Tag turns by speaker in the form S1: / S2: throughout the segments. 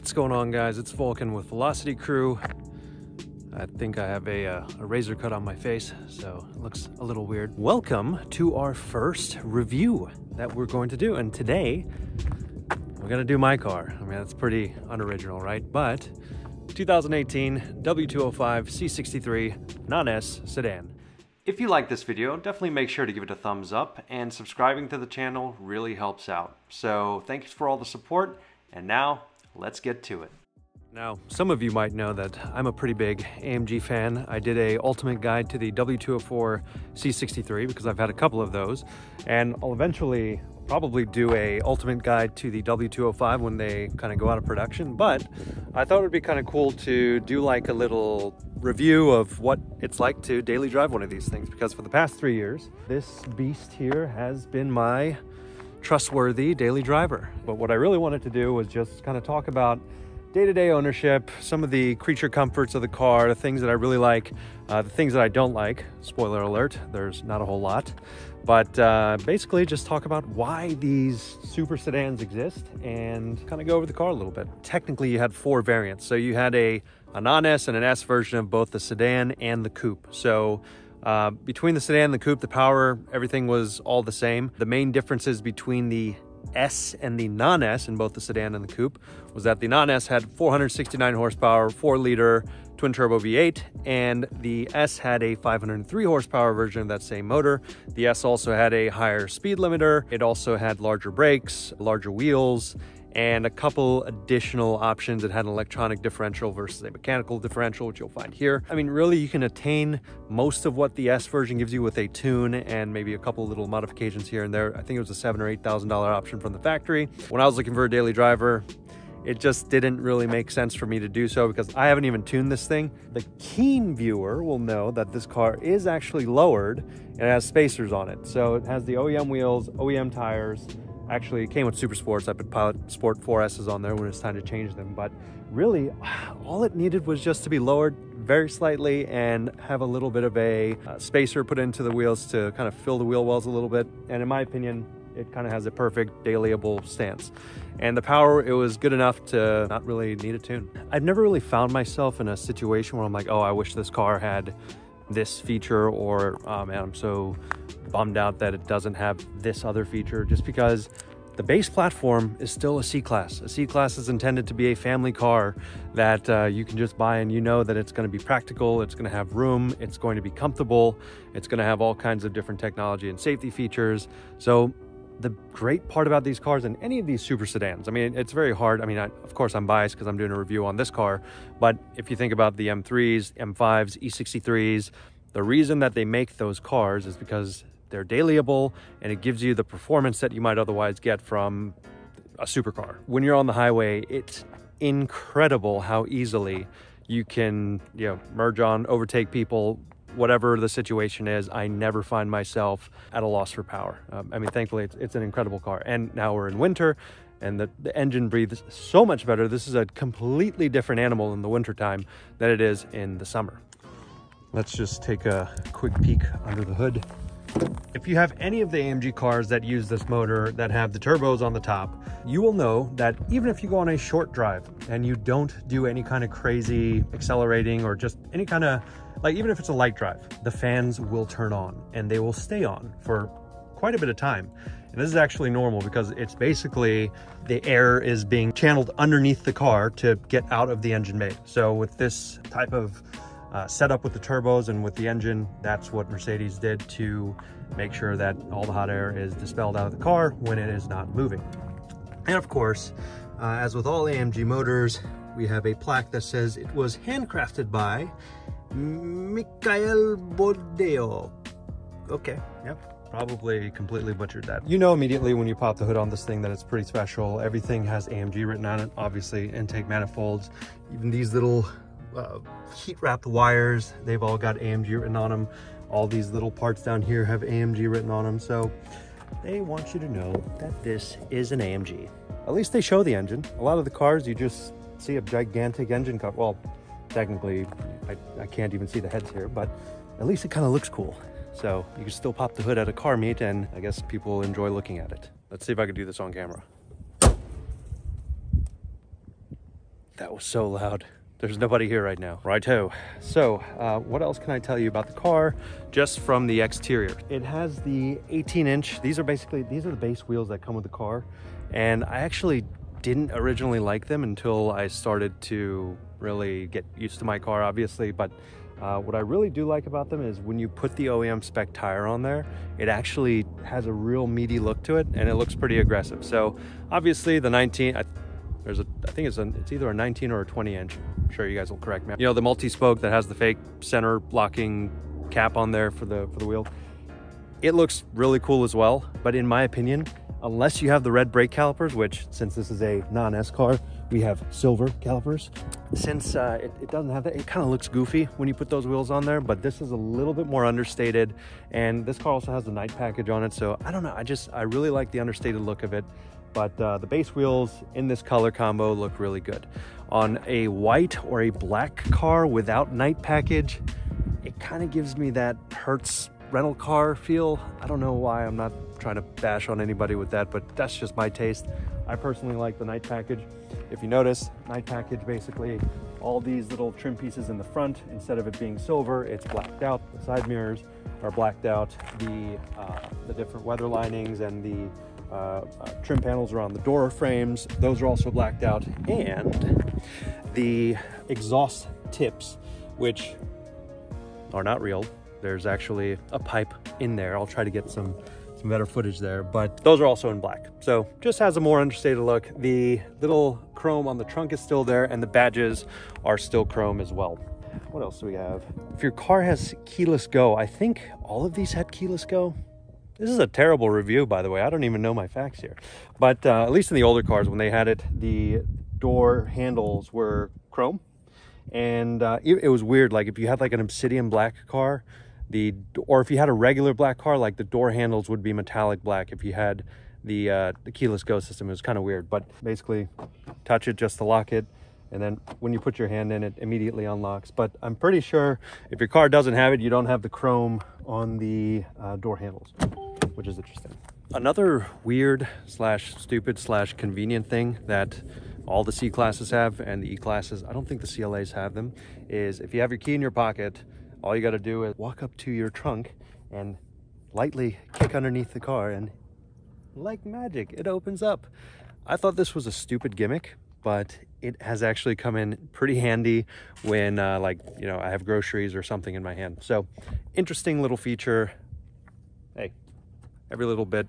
S1: What's going on, guys? It's Vulcan with Velocity Crew. I think I have a razor cut on my face, so it looks a little weird. Welcome to our first review that we're going to do, and today we're gonna do my car. I mean, that's pretty unoriginal, right? But 2018 W205 C63 non-S sedan. If you like this video, definitely make sure to give it a thumbs up, and subscribing to the channel really helps out. So thanks for all the support, and now let's get to it. Now, some of you might know that I'm a pretty big AMG fan. I did a ultimate guide to the W204 C63 because I've had a couple of those, and I'll eventually probably do a ultimate guide to the W205 when they kind of go out of production. But I thought it would be kind of cool to do like a little review of what it's like to daily drive one of these things, because for the past 3 years, this beast here has been my trustworthy daily driver. But what I really wanted to do was just kind of talk about day-to-day ownership, some of the creature comforts of the car, the things that I really like, the things that I don't like. Spoiler alert, there's not a whole lot. But basically just talk about why these super sedans exist and kind of go over the car a little bit. Technically, you had 4 variants. So you had a non-S and an S version of both the sedan and the coupe. So between the sedan and the coupe, the power, everything was all the same. The main differences between the S and the non-S in both the sedan and the coupe was that the non-S had 469 horsepower, 4-liter twin turbo V8, and the S had a 503 horsepower version of that same motor. The S also had a higher speed limiter. It also had larger brakes, larger wheels, and a couple additional options. It had an electronic differential versus a mechanical differential, which you'll find here. I mean, really, you can attain most of what the S version gives you with a tune and maybe a couple little modifications here and there. I think it was a $7,000 or $8,000 option from the factory. When I was looking for a daily driver, it just didn't really make sense for me to do so because I haven't even tuned this thing. The keen viewer will know that this car is actually lowered and it has spacers on it. So it has the OEM wheels, OEM tires. Actually, it came with Super Sports. I put Pilot Sport 4S's on there when it's time to change them. But really, all it needed was just to be lowered very slightly and have a little bit of a spacer put into the wheels to kind of fill the wheel wells a little bit. And in my opinion, it kind of has a perfect dailyable stance. And the power, it was good enough to not really need a tune. I've never really found myself in a situation where I'm like, oh, I wish this car had this feature, or oh man, I'm so bummed out that it doesn't have this other feature, just because the base platform is still a C-Class. A C-Class is intended to be a family car that you can just buy, and you know that it's going to be practical, it's going to have room, it's going to be comfortable, it's going to have all kinds of different technology and safety features. So the great part about these cars and any of these super sedans, I mean, it's very hard. I mean, of course I'm biased because I'm doing a review on this car, but if you think about the M3s, M5s, E63s, the reason that they make those cars is because they're dailyable and it gives you the performance that you might otherwise get from a supercar. When you're on the highway, it's incredible how easily you can, merge on, overtake people, whatever the situation is. I never find myself at a loss for power. I mean, thankfully, it's an incredible car. And now we're in winter, and the engine breathes so much better. This is a completely different animal in the wintertime than it is in the summer. Let's just take a quick peek under the hood. If you have any of the AMG cars that use this motor that have the turbos on the top, you will know that even if you go on a short drive and you don't do any kind of crazy accelerating or just any kind of, like, even if it's a light drive, the fans will turn on and they will stay on for quite a bit of time. And this is actually normal because it's basically the air is being channeled underneath the car to get out of the engine bay. So with this type of setup with the turbos and with the engine, that's what Mercedes did to make sure that all the hot air is dispelled out of the car when it is not moving. And of course, as with all AMG motors, we have a plaque that says it was handcrafted by Michael Bodeo. Okay, yep, probably completely butchered that. You know immediately when you pop the hood on this thing that it's pretty special. Everything has AMG written on it, obviously intake manifolds, even these little heat-wrapped wires, they've all got AMG written on them. All these little parts down here have AMG written on them, so they want you to know that this is an AMG. At least they show the engine. A lot of the cars, you just see a gigantic engine cover. Well, technically, I can't even see the heads here, but at least it kind of looks cool. So you can still pop the hood at a car meet, and I guess people enjoy looking at it. Let's see if I can do this on camera. That was so loud. There's nobody here right now. Righto. So what else can I tell you about the car just from the exterior? It has the 18-inch. These are the base wheels that come with the car. And I actually didn't originally like them until I started to really get used to my car, obviously. But what I really do like about them is when you put the OEM spec tire on there, it actually has a real meaty look to it and it looks pretty aggressive. So obviously the 19, I think it's either a 19 or a 20 inch. I'm sure you guys will correct me. You know, the multi-spoke that has the fake center locking cap on there for the wheel. It looks really cool as well, but in my opinion, unless you have the red brake calipers, which since this is a non-S car, we have silver calipers. Since it doesn't have that, it kind of looks goofy when you put those wheels on there, but this is a little bit more understated. And this car also has the night package on it. So I don't know, I really like the understated look of it. But the base wheels in this color combo look really good. On a white or a black car without night package, it kind of gives me that Hertz rental car feel. I don't know why. I'm not trying to bash on anybody with that, but that's just my taste. I personally like the night package. If you notice, night package, basically all these little trim pieces in the front, instead of it being silver, it's blacked out. The side mirrors are blacked out. The different weather linings and the trim panels around the door frames, those are also blacked out. And the exhaust tips, which are not real. There's actually a pipe in there. I'll try to get some better footage there, but those are also in black. So just has a more understated look. The little chrome on the trunk is still there and the badges are still chrome as well. What else do we have? If your car has keyless go, I think all of these had keyless go. This is a terrible review, by the way. I don't even know my facts here. But at least in the older cars, when they had it, the door handles were chrome. And it was weird. Like if you had like an obsidian black car, or if you had a regular black car, like the door handles would be metallic black. If you had the keyless go system, it was kind of weird. But basically, touch it just to lock it. And then when you put your hand in, it immediately unlocks. But I'm pretty sure if your car doesn't have it, you don't have the chrome on the door handles, which is interesting. Another weird slash stupid slash convenient thing that all the C classes have and the E classes, I don't think the CLAs have them, is if you have your key in your pocket, all you got to do is walk up to your trunk and lightly kick underneath the car and like magic, it opens up. I thought this was a stupid gimmick, but it has actually come in pretty handy when like, you know, I have groceries or something in my hand. So interesting little feature. Hey, every little bit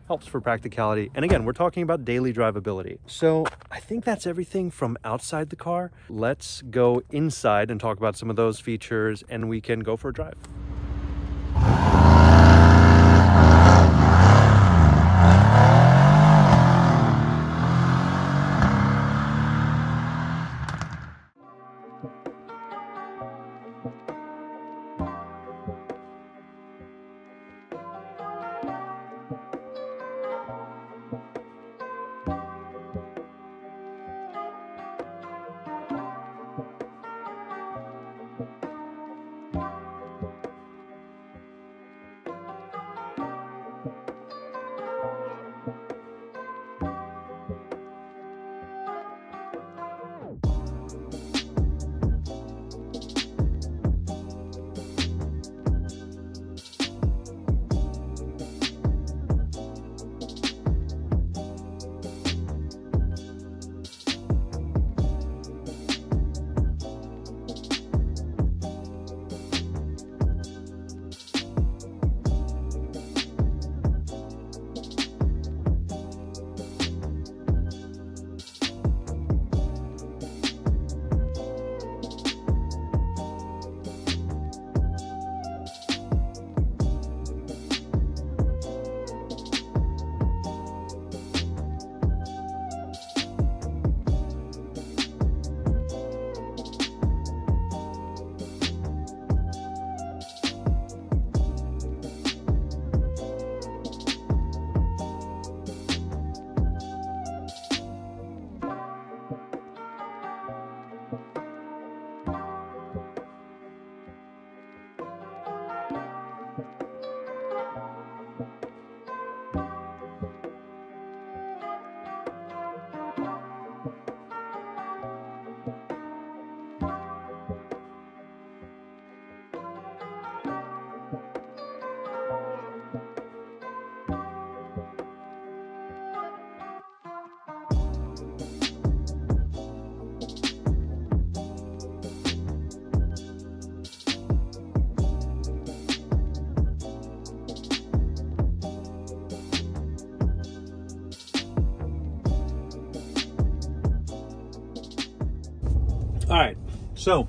S1: helps for practicality. And again, we're talking about daily drivability. So I think that's everything from outside the car. Let's go inside and talk about some of those features and we can go for a drive. right, so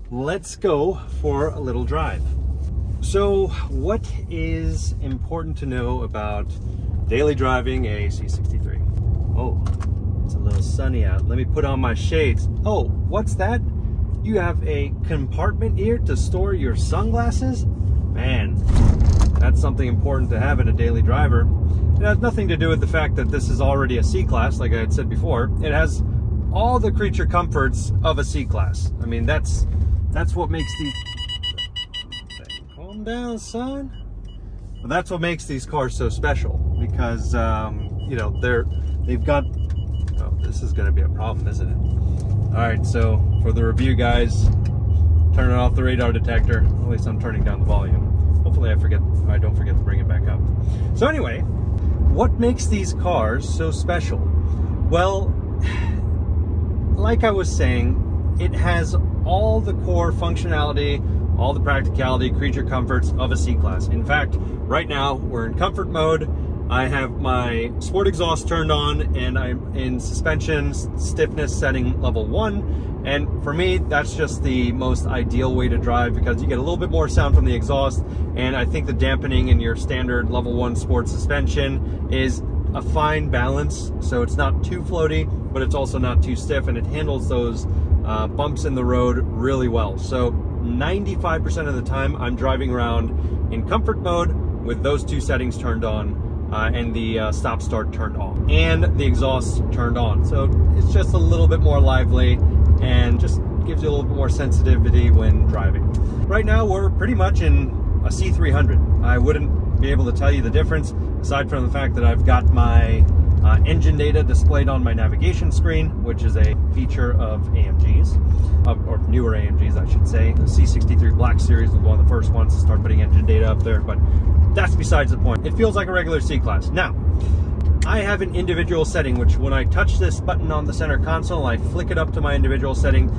S1: let's go for a little drive. So what is important to know about daily driving a C63? Oh, it's a little sunny out. Let me put on my shades. Oh, what's that? You have a compartment here to store your sunglasses? Man, that's something important to have in a daily driver. It has nothing to do with the fact that this is already a C-Class, like I had said before. It has all the creature comforts of a C-Class. I mean, that's what makes these... Calm down, son. Well, that's what makes these cars so special, because, you know, they've got... Oh, this is going to be a problem, isn't it? All right, so for the review, guys, turning off the radar detector. At least I'm turning down the volume. Hopefully I don't forget to bring it back up. So anyway, what makes these cars so special? Well, like I was saying, it has all the core functionality, all the practicality, creature comforts of a C-Class. In fact, right now we're in comfort mode. I have my sport exhaust turned on and I'm in suspension stiffness setting level 1. And for me, that's just the most ideal way to drive because you get a little bit more sound from the exhaust. And I think the dampening in your standard level 1 sport suspension is a fine balance. So it's not too floaty, but it's also not too stiff, and it handles those bumps in the road really well. So 95% of the time I'm driving around in comfort mode with those two settings turned on. And the stop start turned off and the exhaust turned on. So it's just a little bit more lively and just gives you a little bit more sensitivity when driving. Right now we're pretty much in a C300. I wouldn't be able to tell you the difference aside from the fact that I've got my engine data displayed on my navigation screen, which is a feature of AMGs, or newer AMGs I should say. The C63 Black Series was one of the first ones to start putting engine data up there, but that's besides the point. It feels like a regular C-Class. Now, I have an individual setting, which when I touch this button on the center console, I flick it up to my individual setting,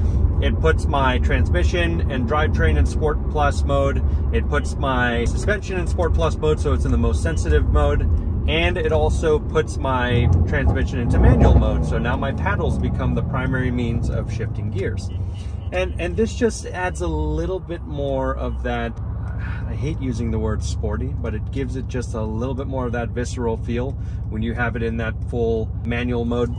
S1: it puts my transmission and drivetrain in Sport Plus mode. It puts my suspension in Sport Plus mode, so it's in the most sensitive mode. And it also puts my transmission into manual mode. So now my paddles become the primary means of shifting gears. And this just adds a little bit more of that, I hate using the word sporty, but it gives it just a little bit more of that visceral feel when you have it in that full manual mode.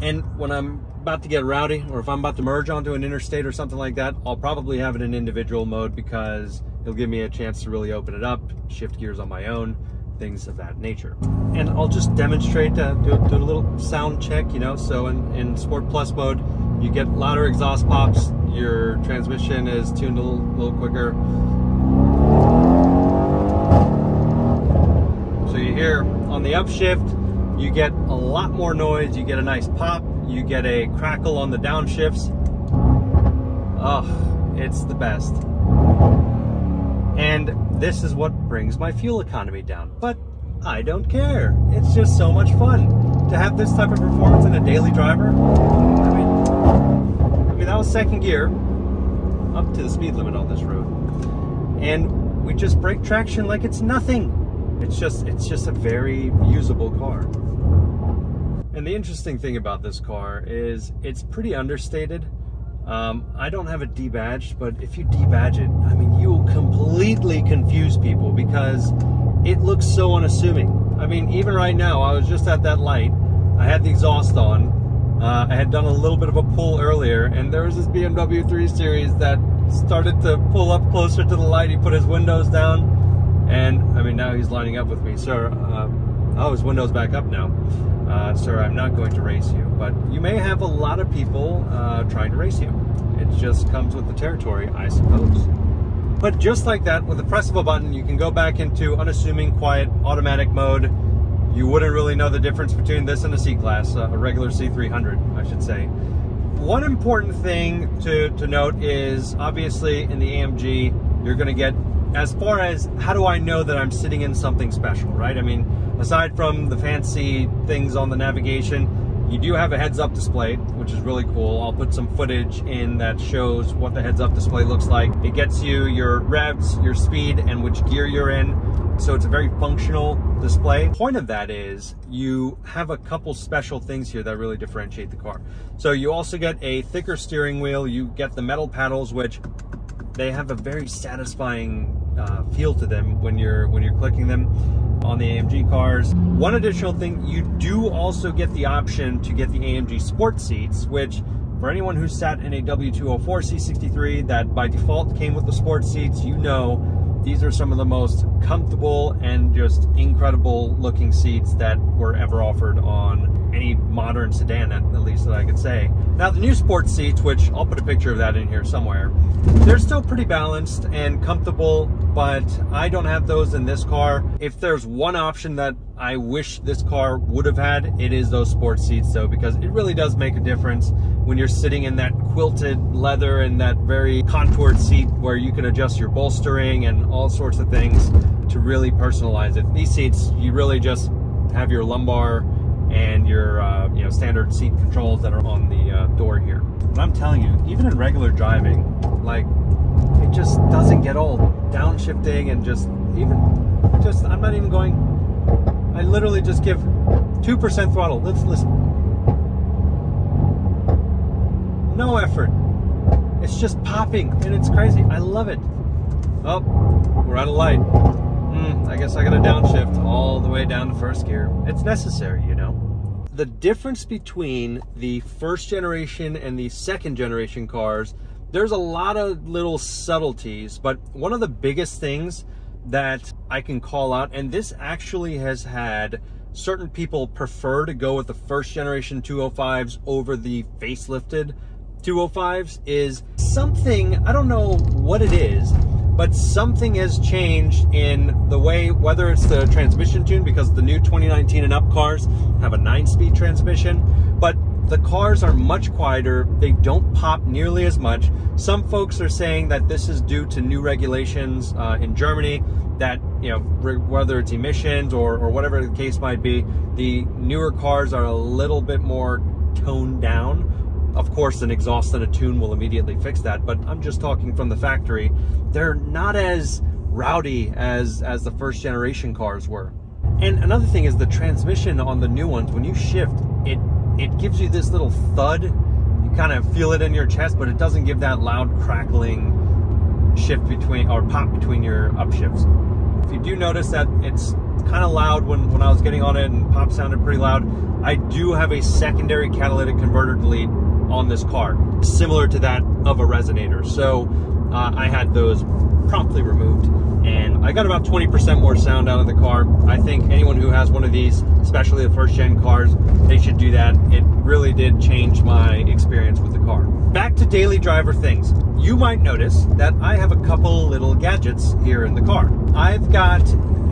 S1: And when I'm about to get rowdy, or if I'm about to merge onto an interstate or something like that, I'll probably have it in individual mode because it'll give me a chance to really open it up, shift gears on my own, things of that nature. And I'll just demonstrate, do a little sound check, you know. So in Sport Plus mode, you get louder exhaust pops, your transmission is tuned a little quicker. So you hear on the upshift, you get a lot more noise, you get a nice pop, you get a crackle on the downshifts. Oh, it's the best. And this is what brings my fuel economy down, but I don't care. It's just so much fun to have this type of performance in a daily driver. I mean that was second gear, up to the speed limit on this road, and we just brake traction like it's nothing. It's just a very usable car. And the interesting thing about this car is it's pretty understated. I don't have it debadged, but if you debadge it, I mean, you will completely confuse people because it looks so unassuming. I mean, even right now, I was just at that light. I had the exhaust on. I had done a little bit of a pull earlier, and there was this BMW 3 Series that started to pull up closer to the light. He put his windows down. And I mean, now he's lining up with me. Sir, oh, his window's back up now. Sir, I'm not going to race you. But you may have a lot of people trying to race you. It just comes with the territory, I suppose. But just like that, with the press of a button, you can go back into unassuming, quiet, automatic mode. You wouldn't really know the difference between this and a C-Class, a regular C300, I should say. One important thing to note is, obviously, in the AMG, you're going to get, as far as how do I know that I'm sitting in something special, right? I mean, aside from the fancy things on the navigation, You do have a heads-up display, which is really cool. I'll put some footage in that shows what the heads-up display looks like. It gets you your revs, your speed, and which gear you're in. So it's a very functional display. The point of that is you have a couple special things here that really differentiate the car. So you also get a thicker steering wheel. You get the metal paddles, which they have a very satisfying feel to them when you're clicking them on the AMG cars. One additional thing, you do also get the option to get the AMG sport seats, which for anyone who sat in a W204 C63 that by default came with the sport seats, you know these are some of the most comfortable and just incredible looking seats that were ever offered on any modern sedan, at least that I could say. Now the new sports seats, which I'll put a picture of that in here somewhere, they're still pretty balanced and comfortable, but I don't have those in this car. If there's one option that I wish this car would have had, it is those sports seats though, because it really does make a difference when you're sitting in that quilted leather and that very contoured seat where you can adjust your bolstering and all sorts of things to really personalize it. These seats, you really just have your lumbar and your standard seat controls that are on the door here. But I'm telling you, even in regular driving, like, it just doesn't get old. Downshifting and I'm not even going, I literally just give 2% throttle. Let's listen. No effort. It's just popping and it's crazy. I love it. Oh, we're out of light. I guess I gotta downshift all the way down to first gear. It's necessary, you know. The difference between the first generation and the second generation cars, there's a lot of little subtleties, but one of the biggest things that I can call out, and this actually has had certain people prefer to go with the first generation 205s over the facelifted 205s, is something, I don't know what it is, but something has changed in the way, whether it's the transmission tune, because the new 2019 and up cars have a 9-speed transmission, but the cars are much quieter. They don't pop nearly as much. Some folks are saying that this is due to new regulations in Germany, that, you know, whether it's emissions or whatever the case might be, the newer cars are a little bit more toned down. Of course, an exhaust and a tune will immediately fix that, but I'm just talking from the factory. They're not as rowdy as the first generation cars were. And another thing is the transmission on the new ones, when you shift, it gives you this little thud. You kind of feel it in your chest, but it doesn't give that loud crackling shift between, or pop between your upshifts. If you do notice that it's kind of loud when I was getting on it and pop sounded pretty loud, I do have a secondary catalytic converter delete on this car, similar to that of a resonator. So I had those promptly removed, and I got about 20% more sound out of the car. I think anyone who has one of these, especially the first gen cars, they should do that. It really did change my experience with the car. Back to daily driver things. You might notice that I have a couple little gadgets here in the car. I've got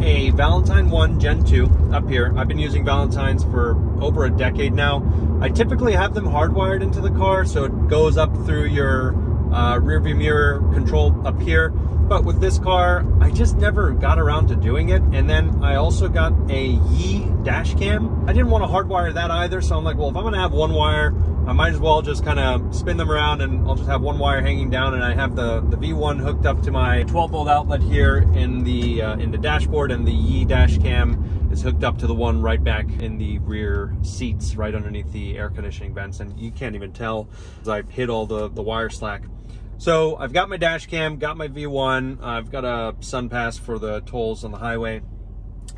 S1: a Valentine 1 Gen 2 up here. I've been using Valentines for over a decade now. I typically have them hardwired into the car, so it goes up through your rear view mirror control up here. But with this car, I just never got around to doing it. And then I also got a VIEW dash cam. I didn't want to hardwire that either, so I'm like, well, if I'm gonna have one wire, I might as well just kind of spin them around, and I'll just have one wire hanging down, and I have the V1 hooked up to my 12-volt outlet here in the dashboard, and the VIEW dash cam is hooked up to the one right back in the rear seats, right underneath the air conditioning vents, and you can't even tell as I hit all the wire slack. So I've got my dash cam, got my V1, I've got a sun pass for the tolls on the highway.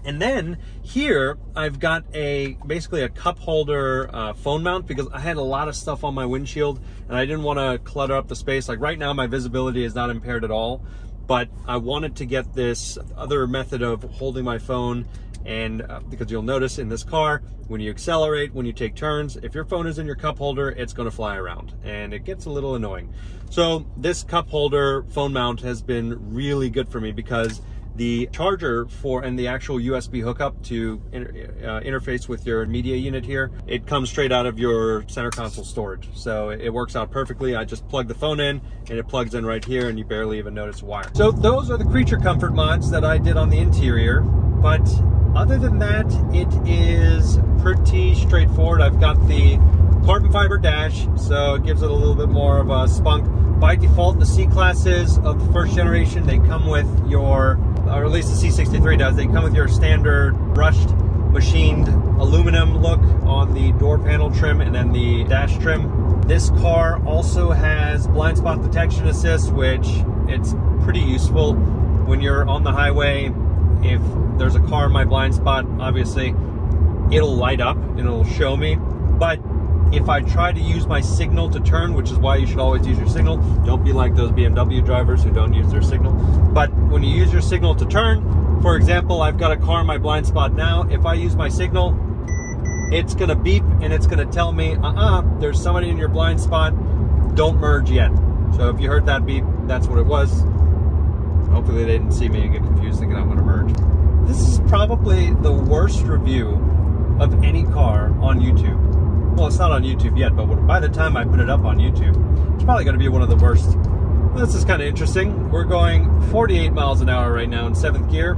S1: And then here I've got basically a cup holder phone mount, because I had a lot of stuff on my windshield and I didn't want to clutter up the space. Like right now my visibility is not impaired at all, but I wanted to get this other method of holding my phone. And because you'll notice in this car, when you accelerate, when you take turns, if your phone is in your cup holder, it's going to fly around and it gets a little annoying. So this cup holder phone mount has been really good for me, because the charger and the actual USB hookup to interface with your media unit here, it comes straight out of your center console storage. So it works out perfectly. I just plug the phone in and it plugs in right here, and you barely even notice a wire. So those are the creature comfort mods that I did on the interior. But Other than that, it is pretty straightforward. I've got the carbon fiber dash, so it gives it a little bit more of a spunk. By default, the C-classes of the first generation, they come with your, or at least the C63 does, they come with your standard brushed, machined aluminum look on the door panel trim and then the dash trim. This car also has blind spot detection assist, which it's pretty useful when you're on the highway. If there's a car in my blind spot, obviously it'll light up and it'll show me. But if I try to use my signal to turn, which is why you should always use your signal, don't be like those BMW drivers who don't use their signal. But when you use your signal to turn, for example, I've got a car in my blind spot now. If I use my signal, it's gonna beep and it's gonna tell me, there's somebody in your blind spot, don't merge yet. So if you heard that beep, that's what it was. Hopefully they didn't see me and get confused thinking I'm gonna merge. This is probably the worst review of any car on YouTube. Well, it's not on YouTube yet, but by the time I put it up on YouTube, it's probably gonna be one of the worst. This is kind of interesting. We're going 48 miles an hour right now in 7th gear,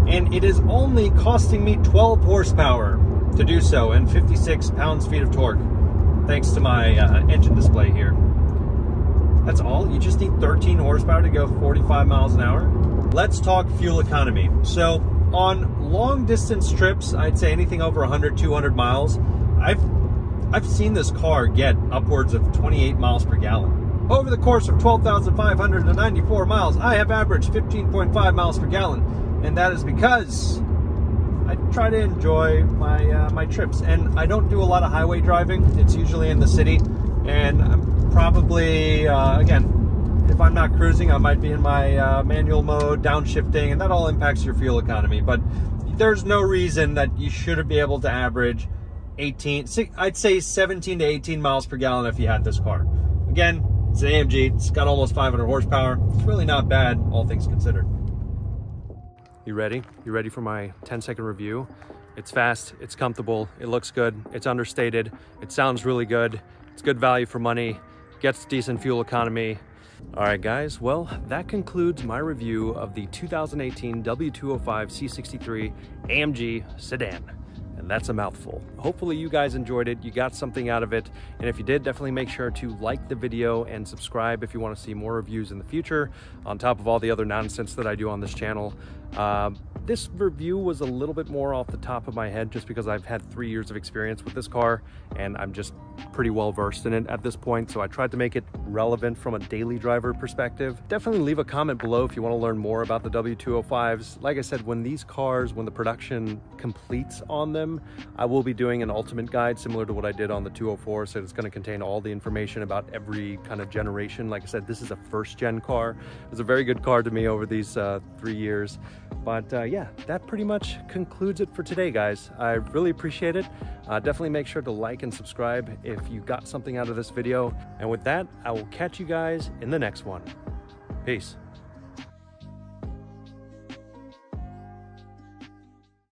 S1: and it is only costing me 12 horsepower to do so and 56 pounds-feet of torque, thanks to my engine display here. That's all? You just need 13 horsepower to go 45 miles an hour? Let's talk fuel economy. So on long distance trips, I'd say anything over 100, 200 miles, I've seen this car get upwards of 28 miles per gallon. Over the course of 12,594 miles, I have averaged 15.5 miles per gallon. And that is because I try to enjoy my trips. And I don't do a lot of highway driving. It's usually in the city. And I'm probably, again, if I'm not cruising, I might be in my manual mode, downshifting, and that all impacts your fuel economy. But there's no reason that you shouldn't be able to average I'd say 17 to 18 miles per gallon if you had this car. Again, it's an AMG, it's got almost 500 horsepower. It's really not bad, all things considered. You ready? You ready for my 10-second review? It's fast, it's comfortable, it looks good, it's understated, it sounds really good, it's good value for money, gets decent fuel economy. All right, guys, well, that concludes my review of the 2018 W205 C63 AMG Sedan. And that's a mouthful. Hopefully you guys enjoyed it, you got something out of it, and if you did, definitely make sure to like the video and subscribe if you want to see more reviews in the future, on top of all the other nonsense that I do on this channel. This review was a little bit more off the top of my head just because I've had 3 years of experience with this car and I'm just pretty well versed in it at this point, so I tried to make it relevant from a daily driver perspective. Definitely leave a comment below if you want to learn more about the W205s. Like I said, when these cars, when the production completes on them, I will be doing an ultimate guide similar to what I did on the 204, so it's going to contain all the information about every kind of generation. Like I said, this is a first-gen car. It was a very good car to me over these 3 years. But yeah, that pretty much concludes it for today, guys. I really appreciate it. Definitely make sure to like and subscribe if you got something out of this video. And with that, I will catch you guys in the next one. Peace.